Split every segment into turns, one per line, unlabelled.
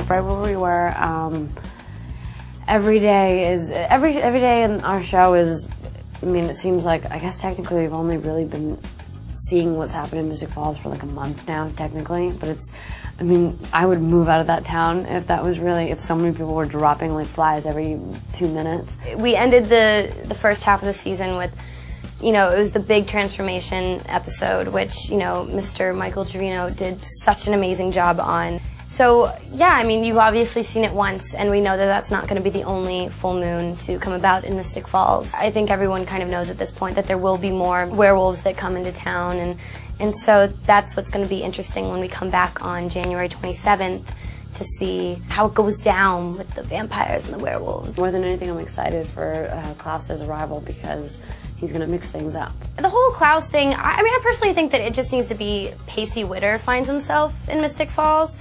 up right where we were. Every day in our show is, I mean, it seems like, I guess technically we've only really been seeing what's happening in Mystic Falls for like a month now, technically, but it's, I mean, I would move out of that town if that was really, if so many people were dropping like flies every 2 minutes.
We ended the first half of the season with, you know, it was the big transformation episode, which, you know, Mr. Michael Trevino did such an amazing job on. So, yeah, I mean, you've obviously seen it once, and we know that that's not going to be the only full moon to come about in Mystic Falls. I think everyone kind of knows at this point that there will be more werewolves that come into town, and so that's what's going to be interesting when we come back on January 27th to see how it goes down with the vampires and the werewolves.
More than anything, I'm excited for Klaus's arrival because he's going to mix things up.
The whole Klaus thing, I mean, I personally think that it just needs to be Pacey Witter finds himself in Mystic Falls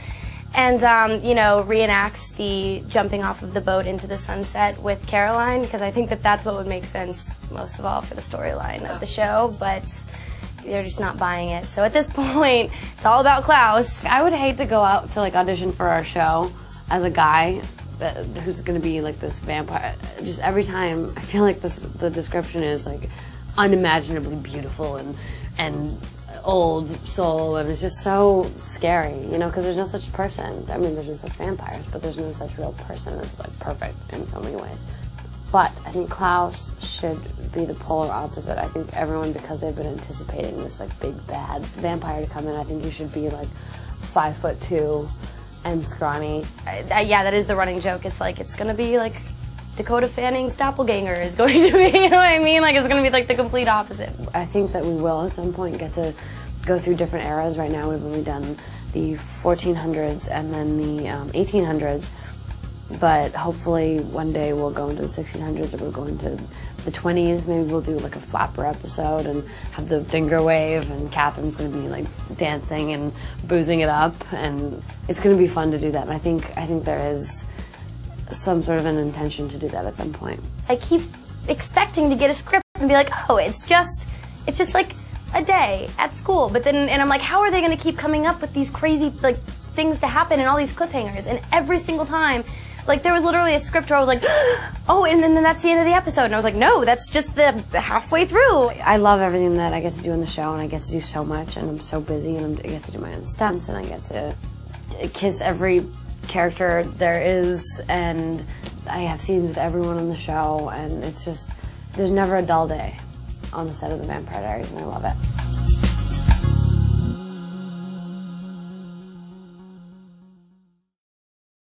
and, you know, reenacts the jumping off of the boat into the sunset with Caroline, because I think that that's what would make sense most of all for the storyline of the show, but they're just not buying it. So at this point, it's all about Klaus.
I would hate to go out to like audition for our show as a guy who's going to be like this vampire. Just every time, I feel like the description is like unimaginably beautiful and old soul, and it's just so scary, you know, because there's no such person. I mean, there's no such vampires, but there's no such real person that's like perfect in so many ways. But I think Klaus should be the polar opposite. I think everyone, because they've been anticipating this like big bad vampire to come in, I think you should be like 5'2" and scrawny.
Yeah, that is the running joke. It's like, it's gonna be like Dakota Fanning's doppelganger is going to be, you know what I mean? Like, it's gonna be like the complete opposite.
I think that we will at some point get to go through different eras. Right now we've only done the 1400s and then the 1800s, but hopefully one day we'll go into the 1600s, or we'll go into the 20s. Maybe we'll do like a flapper episode and have the finger wave, and Catherine's gonna be like dancing and boozing it up, and it's gonna be fun to do that. And I think there is some sort of an intention to do that at some point.
I keep expecting to get a script and be like, oh, it's just like a day at school, but then, and I'm like, how are they gonna keep coming up with these crazy like things to happen and all these cliffhangers? And every single time, like, there was literally a script where I was like, oh, and then that's the end of the episode. And I was like, no, that's just the halfway through.
I love everything that I get to do in the show, and I get to do so much, and I'm so busy, and I get to do my own stunts, and I get to kiss every character there is, and I have scenes with everyone on the show, and it's just, there's never a dull day on the set of The Vampire Diaries, and I love it.